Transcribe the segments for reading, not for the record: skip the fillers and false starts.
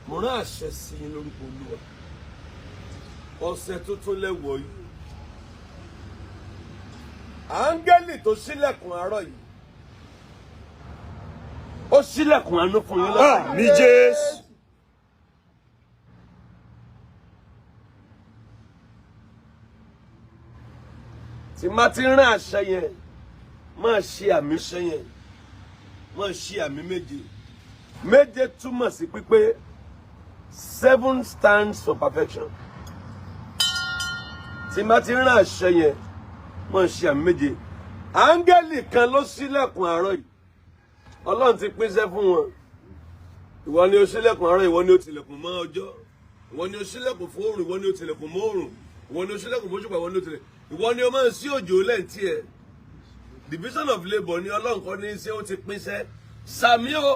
mo rán àṣẹ sí yín lórúkọ Olúwa ọ̀sẹ̀ tuntun lẹ́wọ̀ yìí áńgẹ́lì tó ṣílẹ̀kùn àárọ̀ yìí ó ṣílẹ̀kùn àánú fún yín lọ́sẹ̀. Àmín Jésù. tí má ti rán àṣẹ yẹn máa ṣe àmì ṣẹ yẹn máa ṣe àmì méje méje túmọ̀ sí pípé 7 stands for perfection tí má ti rán àṣẹ yẹn máa ṣe àmì méje áńgẹ́lì kan ló ṣílẹ̀kùn àárọ̀ yìí Ọlọ́run ti pínṣẹ́ fún wọn ìwọ ni ó ṣílẹ̀kùn àárọ̀ ìwọ ni ó tilẹ̀kùn mọ́ ọjọ́ ìwọ ni ó ṣílẹ̀kùn fún oòrùn ìwọ ni ó tilẹ̀kùn mọ́ oòrùn ìwọ ni ó ṣílẹ̀kùn fún òṣùpá ìwọ ni ó tilẹ̀kùn ìwọ ni ó máa ń sí òjò lẹ́ǹtì ẹ̀ division of labour ni Ọlọ́run kan ní ṣé ó ti pínṣẹ́ sàmí o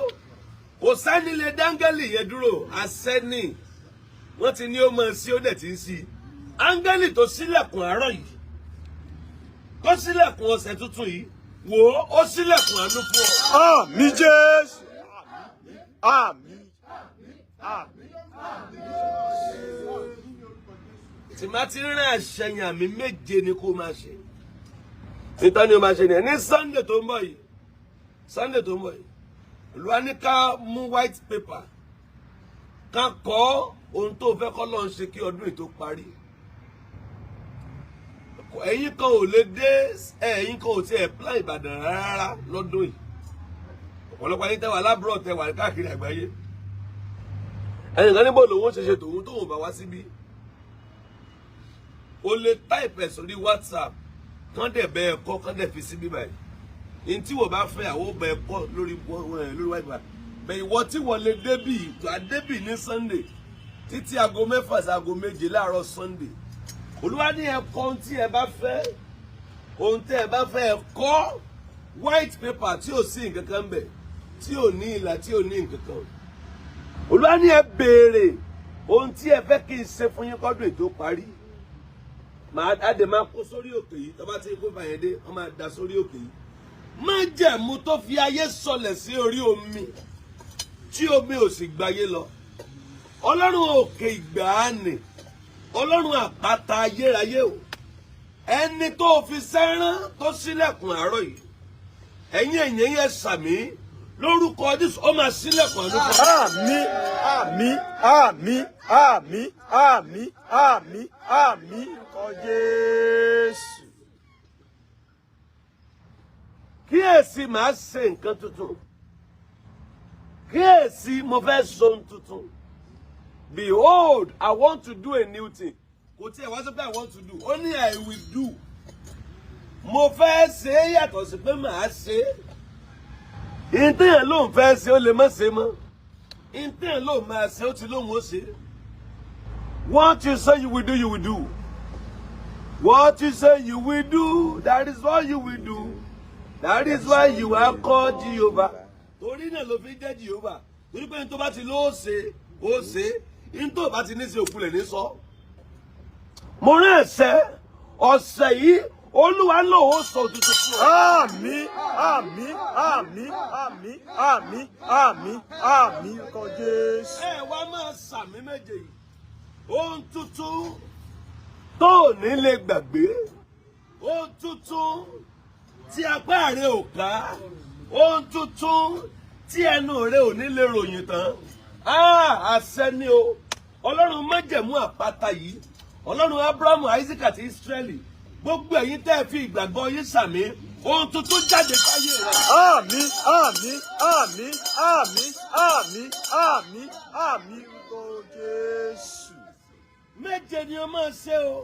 kò sẹ́ni lè dáńgẹ́lì yẹn dúró àṣẹ́ni wọ́n ti ní ó máa sí ó dẹ̀ ti ń sí áńgẹ́lì tó ṣílẹ̀kùn àárọ̀ yìí tó ṣílẹ̀kùn ọ̀sẹ̀ tuntun yìí wò ó ṣílẹ̀kùn àánú fún ọ. Àmín Jésù. Àmín. Àmín. tí má ti rìn àṣẹyàn àmì méje ni kó máa ṣe nítorí ni ó máa ṣe nìyẹn ní Sunday tó ń bọ̀ yìí Olúwa ní ká mú white paper ká kọ ohun tó fẹ́ kọ́ lọ́n ṣe kí ọdún yìí tó parí ẹ̀yin kan ò lè dé ẹ̀yin kan ò tiẹ̀ plan Ìbàdàn rárá lọ́dún yìí ọ̀pọ̀lọpọ̀ ayé tẹ́wà lábúrò tẹ́wà káàkiri àgbáyé ẹ̀yin kan níbo lòun ṣe tòun tóun bá wá síbí o lè type ẹ̀ sórí WhatsApp kán dẹ̀ bẹ́ ẹ kọ́ kán dẹ̀ fi síbí báyìí ní tí wọ́n bá fẹ́ àwọn bẹ́ ẹ kọ́ lórí wáìbà bẹ́ẹ̀ ìwọ tí wọ́n lè débì ní Sunday títí aago 6 sí aago 7 láàárọ̀ Sunday Olúwa ní ẹ kọ ohun tí ẹ bá fẹ́ ohun tí ẹ bá fẹ́ ẹ kọ white paper tí ò sí nǹkan kan bẹ̀ tí ò ní ìlà tí ò ní nǹkan kan Olúwa ní ẹ béèrè ohun tí ẹ fẹ́ kí n ṣe fún yín kọ́dún ètò parí màá dé máa kó sórí òkè yìí tó bá ti kó bàyẹn dé wọ́n máa da sórí òkè yìí má jẹ̀mú tó fi ayé sọlẹ̀ sí orí omi tí omi ò sì gbáyé lọ Ọlọ́run òkè ìgbàanì Ọlọ́run àpáta ayérayé o ẹni tó fi sẹ́rán tó ṣílẹ̀kùn àárọ̀ yìí ẹ̀yin èèyàn yẹn sàmí lórúkọ Jésù ó máa ṣílẹ̀kùn àánú. Àmín. Àmín. Àmín. Àmín. Àmín. Àmín. Àmín. Jésù. Kíyèsí màá ṣe nǹkan tuntun kíyèsí mo fẹ́ sọ ohun tuntun behold I want to do a new thing kò tí ẹ wá sọ pé I want to do only I will do mo fẹ́ ṣe é yàtọ̀ sí pé màá ṣe é ìtẹ̀yàn lòun fẹ́ ṣe ó lè má ṣe mọ́ ìtẹ̀yàn lòun máa ṣe ó ti lóun ó ṣe what you say you will do you will do. What you say you will do, that is what you will do. That is why you are called Jehovah. Torí náà ló fi jẹ́ Jehovah. Torí pé ní tó bá ti ló ṣe, ó ṣe. Ní tó bá ti ní ṣe òkulẹ̀ ní sọ. Mo rán ẹ̀ṣẹ̀ ọ̀sẹ̀ yìí, Olúwa ló ó sọ tuntun fún ọ. Àmín. Àmín. Àmín. Àmín. Àmín. Àmín. Àmín. Jésù. Ẹ wá máa sàmì méje yìí. Ohun tuntun tó ní lè gbàgbé ohun tuntun tí apá rẹ ò ká ohun tuntun tí ẹnu rẹ ò ní lè ròyìn tán àṣẹ ni o Ọlọ́run májẹ̀mú àpáta yìí Ọlọ́run Abrahamu Isaac àti Israeli gbogbo ẹ̀yin tẹ́ fi ìgbàgbọ́ yín sàmì ohun tuntun jáde fáyé rẹ. Àmín. Àmín. Àmín. Àmín. Àmín. Àmín. Àmín. Jésù. Méje ni o máa ṣe o.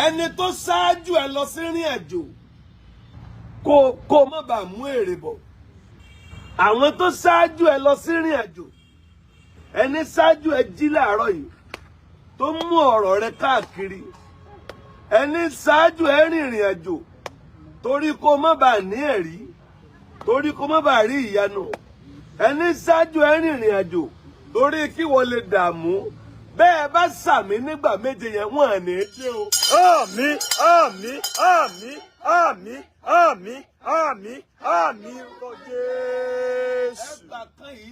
Ẹni tó ṣáájú ẹ lọ sí ìrìn àjò kó má bàa mú èrè bọ̀. Àwọn tó ṣáájú ẹ lọ sí ìrìn àjò ẹni ṣáájú ẹ jí láàárọ̀ yìí tó mú ọ̀rọ̀ rẹ káàkiri ẹni ṣáájú ẹ rìnrìn àjò torí kó má bàa ní ẹ̀rí torí kó má bàa rí ìyanu ẹni ṣáájú ẹ rìnrìn àjò torí kí wọ́n lè dààmú bẹ́ẹ̀ bá sàmì nígbà méje yẹn wọ́n à ní dé o. Àmín. Àmín. Àmín. Àmín. Àmín. Àmín. Àmín. Jésù.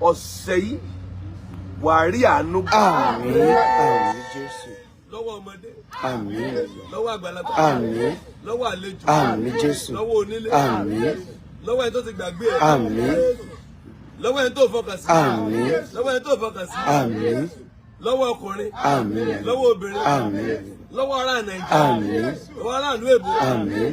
ọ̀sẹ̀ yìí wàá rí àánú. Àmín. Àmín Jésù. Lọ́wọ́ ọmọdé. Àmín. Lọ́wọ́ àgbàlagbà. Àmín. Lọ́wọ́ àlejò. Àmín Jésù. Lọ́wọ́ onílé. Àmín. Lọ́wọ́ ẹni tó ti gbàgbé ẹ̀. Àmín. Lọ́wọ́ ẹni tó fọkàn sí. Àmín. Lọ́wọ́ ẹni tó fọkàn sí. Àmín. Lọ́wọ́ ọkùnrin. Àmín. Lọ́wọ́ obìnrin. Àmín. Lọ́wọ́ ará Nàìjíríà. Àmín. Lọ́wọ́ ará ìlú èbó. Àmín.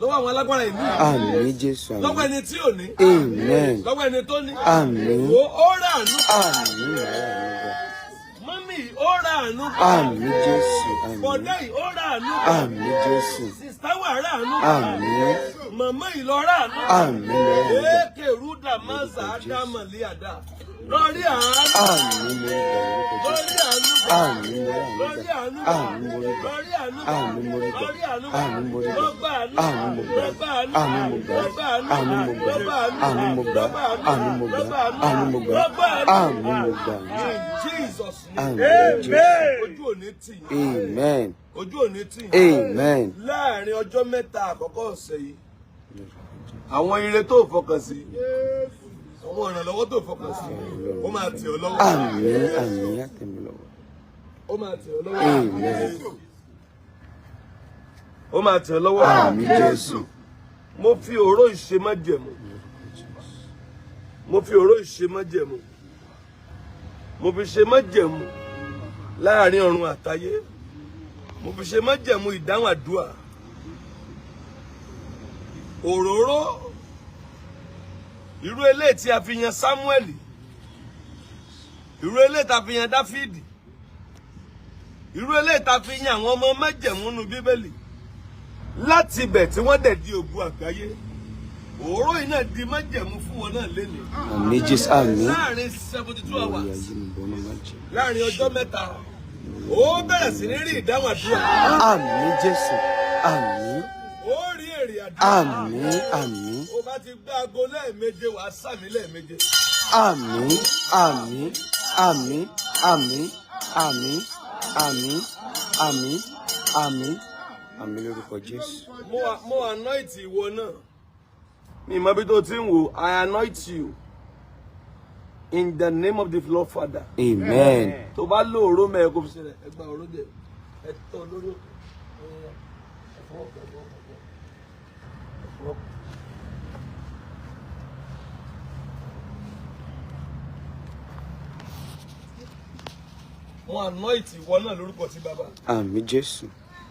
Lọ́wọ́ àwọn alágbára ìlú. Àmín Jésù. Lọ́wọ́ ẹni tí ò ní. Amen. Lọ́wọ́ ẹni tó ní. Àmín. Ó rà àánú. Àmín. Mọ́mí ó rà àánú. Àmín Jésù. Bọ̀dá yìí ó rà àánú. Àmín Jésù. Sìstá wà rà àánú. Àmín. Màmá yìí lọ rà àánú. Àmín. Èké Rúdà Mọ́sà Ádámọ̀ Líàdá. Lórí àánú. Àmín. Lórí àánú. Àmín. Lórí àánú. Àmín. Lórí àánú. Àmín. Lórí àánú. Àmín. Lọ́gbà àánú. Àmín. Lọ́gbà àánú. Àmín. Lọ́gbà àánú. Àmín. Lọ́gbà àánú. Àmín. Lọ́gbà àánú. Àmín. Lọ́gbà àánú. Àmín. Lọ́gbà àánú. Àmín. In Jesus' name. Àmín. Ojú òní tì yín. Amen. Ojú òní tì yín. Amen. Láàárín ọjọ́ mẹ́ta àkọ́kọ́ ọ̀sẹ̀ yìí, àwọn ire tó fọkàn sí, àwọn ìrànlọ́wọ́ tó fọkàn sí, ó máa tì ọ́ lọ́wọ́. Àmín. Àmín. Àtẹ̀mí lọ́wọ́. Ó máa tì ọ́ lọ́wọ́. Amen. Ó máa tì ọ́ lọ́wọ́. Àmín Jésù. Mo fi òró ìṣe májẹ̀mú. Mo fi òró ìṣe májẹ̀mú. Mo fi ṣe májẹ̀mú láàárín ọ̀run àtayé. Mo fi ṣe májẹ̀mú ìdáhùn àdúrà. Òróró irú eléyìí tí a fi yan Sámúẹ́lì, irú eléyìí tí a fi yan Dáfídì, irú eléyìí tí a fi yan àwọn ọmọ májẹ̀mú nínú Bíbélì, láti ibẹ̀ tí wọ́n dẹ̀ di ògo àgbáyé. Òróró yìí náà di májẹ̀mú fún wọn náà lénìí. Àmín Jésù. Àmín. Láàárín 72 hours, láàárín ọjọ́ mẹ́ta, ó bẹ̀rẹ̀ sí ní rí ìdáhùn àdúrà. Àmín Jésù. Àmín. Ó rí èrè àdúrà. Àmín. Àmín. Ó bá ti gbé aago lẹ́ẹ̀méje, wàá sàmì lẹ́ẹ̀méje. Àmín. Àmín. Àmín. Àmín. Àmín. Àmín. Àmín. Àmín. Àmín lórúkọ Jésù. Mo anoint ìwọ náà. Mi mọ bí tó ti ń wò, I anoint you in the name of the Lord Father. Amen. Tó bá lo òró mẹ́ẹ̀ kó fi ṣẹlẹ̀, ẹ gba òró dẹ̀, ẹ tọ́ lórí òkè. Mo anoint ìwọ náà lórúkọ ti Bàbá. Àmín Jésù.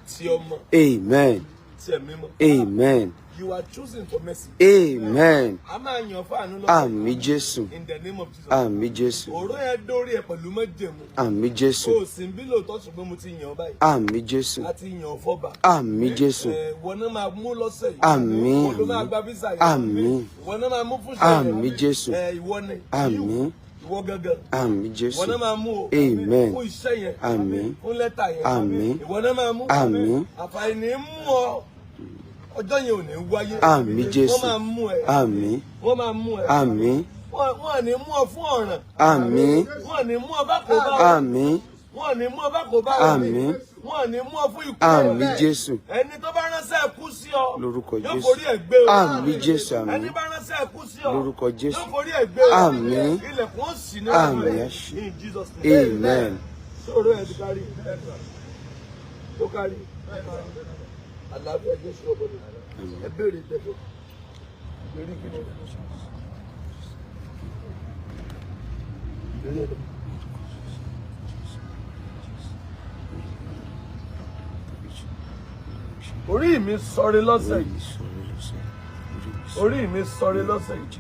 Ti Ọmọ. Amen. Ti Ẹ̀mí Mímọ́. Amen. You are chosen for mercy. Amen. A máa yàn fún àánú lọ́wọ́. Àmín Jésù. In the name of Jesus. Àmín Jésù. Òró yẹn dórí ẹ pẹ̀lú májẹ̀mú. Àmín Jésù. O sì ń bí lóòótọ́ ṣùgbọ́n mo ti yàn ọ́ báyìí. Àmín Jésù. A ti yàn ọ́ fọ́ba. Àmín Jésù. Wọ́n náà máa mú lọ́sẹ̀ yìí. Àmín. Wọ́n ló máa gba visa yìí. Àmín. Wọ́n náà máa mú fún ṣẹ́yìn. Àmín Jésù. Ìwọ ni. Àmín. Ìwọ gangan. Àmín Jésù. Ìwọ náà máa mú o. Amen. Fún iṣẹ́ yẹn. Àmín. Fún lẹ́tà yẹn. Àmín. Ìwọ náà máa mú. Àmín. Àfàìní mú ọ. Ọjọ́ yẹn ò ní wáyé. Àmín Jésù. Wọ́n máa mú ẹ. Àmín. Wọ́n máa mú ẹ. Àmín. Wọ́n ní mú ọ fún ọ̀ràn. Àmín. Wọ́n ní mú ọ bá kó bá. Àmín. Wọ́n ní mú ọ bá kó bá. Àmín. Wọ́n ní mú ọ fún ikú. Àmín Jésù. Ẹni tó bá ránṣẹ́ kú sí ọ. Lórúkọ Yóò Jésù. forí ẹ̀ gbé o. Àmín Jésù. Ẹni Àmín. bá ránṣẹ́ kú sí ọ. Lórúkọ Jésù. Yóò forí ẹ̀ gbé o. Àmín. Ilẹ̀kùn ó sì ní Àmín. In Jesus' name. Amen. Sọ̀rọ̀ ẹ̀ ti kárí. Tó kárí. Àlàáfíà Jésù ọ̀bọ̀n. Ẹ béèrè ìtẹ́fẹ́. Lórí kí ni? Lórí ẹ̀dọ̀. Orí mi sọre lọ́sẹ̀ yìí. Orí mi sọre lọ́sẹ̀ yìí.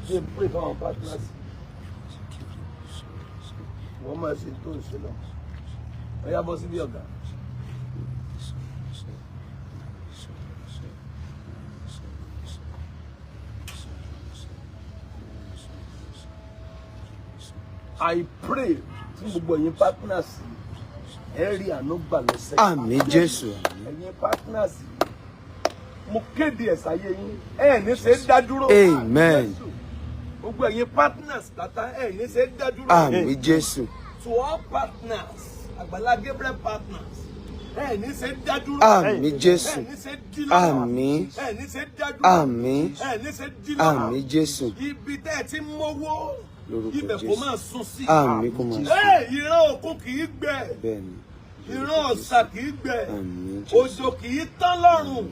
Ṣé pray for our partners? Wọ́n máa ṣe tó ń ṣe lọ. Ó yá bọ́ síbí ọ̀gá. I pray fún gbogbo ẹ̀yin partners. Ẹ rí àánú gbà lọ́sẹ̀. Àmín Jésù. Ẹ̀yin partners. Mo kéde ẹ̀sáyé yín. Ẹ ní ṣe dá dúró. Amen. Gbogbo ẹ̀yin partners tata ẹ ní ṣe dá dúró. Àmín Jésù. To all partners, Agbala Gabriel partners, ẹni ṣe dádúró, àmín Jésù, ẹni ṣe dí lọ́wọ́, àmín, ẹni ṣe dádúró, àmín, ẹni ṣe dí lọ́wọ́, àmín Jésù, ibi tẹ́ ẹ ti mówó lórúkọ ibẹ̀ kò Jésù, máa sún sí. àmín kò máa sùn. Ìran òkun kì í gbẹ, Bẹ́ẹ̀ni, ìran ọ̀sà kì í gbẹ, àmín Jésù, òjò kì í tán lọ́rùn,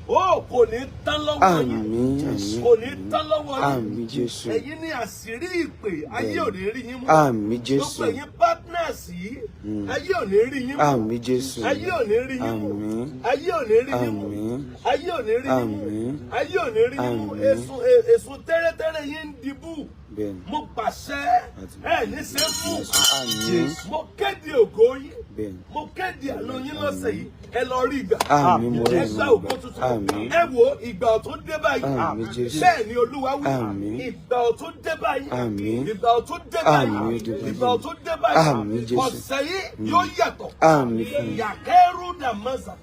ó kò ní tán lọ́wọ́ yín, àmín, àmín, kò ní tán lọ́wọ́ yín. àmín Jésù, Ẹ̀yin ní àṣírí ìpè, ayé ò ní rí yín mú. àmín Jésù, Gbogbo ẹ̀yin partners yìí, ayé ò ní rí yín mú. àmín Jésù, Ayé ò ní rí yín mú. àmín, Ayé ò ní rí yín mú. àmín, Ayé ò ní rí yín mú. àmín, Ayé ò ní rí yín mú. àmín. Èsùn tẹ́rẹ́tẹ́rẹ́ yín ń dibú. bẹ́ẹ̀ni, Mo pàṣẹ ẹ̀ ní ṣe fún. àmín, Mo kéde ògo yín. bẹ́ẹ̀ni, Mo kéde àná yín lọ́sẹ̀ yìí. Ẹ lọ rí ìgbà. àmín, mo rí Ẹ gba ògo ìgbà, tuntun. àmín, Ẹ wo ìgbà ọ̀tún dé báyìí. àmín Jésù, Bẹ́ẹ̀ ni Olúwa wí. àmín, Ìgbà ọ̀tún dé báyìí. àmín, Ìgbà ọ̀tún dé báyìí. àmín, dé báyìí. Ìgbà ọ̀tún dé báyìí. Àmín Jésù. Ọ̀sẹ̀ yìí yóò yàtọ̀. àmín fún mi, Yàkẹ́rù dàmọ́sà.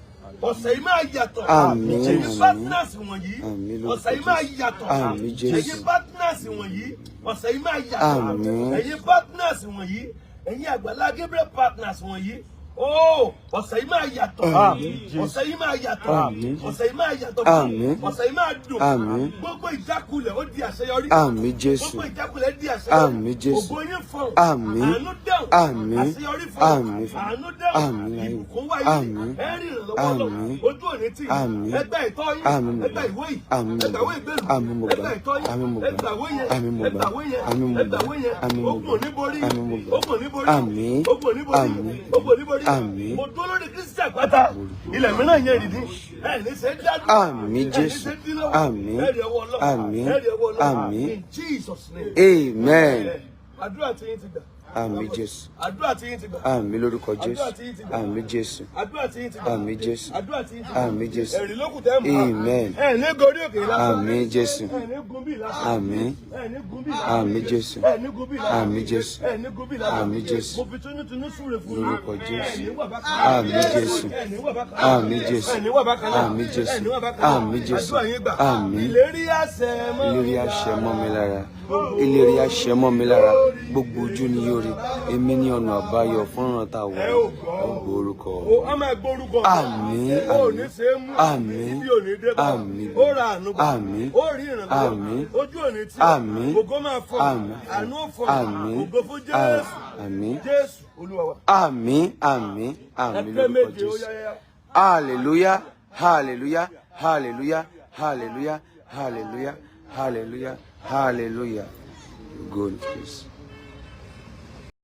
Ọ̀sẹ̀ yìí máa yàtọ̀. Àmín, Ẹ̀yin àmín. partners wọ̀nyí. Àmín lórúkọ Ọ̀sẹ̀ yìí máa yàtọ̀. Àmín Jésù. Ẹ̀yin partners wọ̀nyí. Ọ̀sẹ̀ yìí máa yàtọ̀. Àmín. Ẹ̀yin partners wọ̀nyí. Ẹ̀yin Agbala Gabriel partners wọ̀nyí. Oh, ọ̀sẹ̀ yìí máa yàtọ̀. Ọ̀sẹ̀ yìí máa yàtọ̀. Àmín. Ọ̀sẹ̀ yìí máa yàtọ̀. Àmín. Ọ̀sẹ̀ yìí máa dùn. Àmín. Gbogbo ìjákulẹ̀ ó di àṣeyọrí. àmín Jésù, Gbogbo ìjákulẹ̀ di àṣeyọrí. Àmín Jésù. Ògo yín fọ̀hún. Àmín. Àánú dáhùn. Àmín. Àṣeyọrí fọ̀hún. Àmín. Àánú dáhùn. Àmín. Ìbùkún wáyé. Àmín. Ẹ̀rí ìrànlọ́wọ́ lọ. Àmín. Ojú òní tì yín. Àmín. Ẹgbẹ́ ìtọ́ yín. Àmín mo Ẹgbẹ́ gbà. ìwé yìí. Àmín mo Ẹgbẹ́ ìwé gbà. ìgbélú. Àmín mo gbà. Ẹgbẹ́ ìtọ́ yín. Àmín mo gbà. Ẹgbẹ́ ìwé yẹn. Àmín mo gbà. Ẹgbẹ́ ìwé yẹn. Àmín mo Ẹgbẹ́ gbà. ìwé yẹn. Àmín mo Ogun gbà. òní borí. Àmín mo gbà. Ogun òní borí. Àmín. Ogun òní borí. Àmín. Ogun òní borí. Àmín. Mo dúró lórí Kristi àpáta. Ilẹ̀ mìíràn yẹn ìdí. Ẹ̀ ní ṣe dájú. Àmín Jésù. Àmín. Ẹ̀rí ọwọ́ Ọlọ́run. Àmín. Ẹ̀rí ọwọ́ Ọlọ́run. Àmín. In Jesus' name. amen, Àdúrà tí yín ti gbà. àmín Jésù, Àdúrà tí yín ti gbà. àmín lórúkọ Àdúrà Jésù, tí yín ti gbà. àmín Jésù, Àdúrà tí yín ti gbà. àmín Jésù, Àdúrà tí yín ti gbà. àmín Jésù, Ẹ̀rí lókùn tẹ́ mú. amen, Ẹ̀ ní gorí òkè lásán. àmín Jésù, Ẹ̀ ní gun bí lásán. àmín, Ẹ̀ ní gun bí lásán. àmín Jésù, Ẹ̀ ní gun bí lásán. àmín Jésù, Ẹ̀ ní gun bí lásán. àmín Jésù, Mo fi túnútúnú súre fún yín. lórúkọ Jésù, Ẹ̀ ní wà bákan náà. àmín Jésù, Ẹ̀ ní wà bákan náà. àmín Jésù, Ẹ̀ ní wà bákan náà. àmín Jésù, Ẹ̀ ní wà bákan náà. àmín Jésù, Àdúrà yín gbà. àmín. Ìlérí àṣẹ mọ́ mi Ìlérí lára. àṣẹ mọ́ mi lára, ìlérí àṣẹ mọ́ mi lára, gbogbo ojú ni yóò rí, èmi ní ọ̀nà àbáyọ fún ọ̀ràn tá a wọ̀ ọgbọ orúkọ. O a máa gbórúkọ. Àmín, O ò ní ṣe é mú. àmín, Ibi ò ní dé bá. àmín, Ó ra àánú gbà. àmín, Ó rí ìrànlọ́wọ́. àmín, Ojú ò ní tì. àmín, Ògo máa fọ́. àmín, Àánú ò fọ́. àmín, Ògo fún Jésù. àmín, Jésù Olúwa wa. àmín, àmín, àmín Ẹgbẹ́ lórúkọ méje ó Jésù. yáyá. Hallelujah, hallelujah, hallelujah, hallelujah, hallelujah, hallelujah, hallelujah. Go in peace.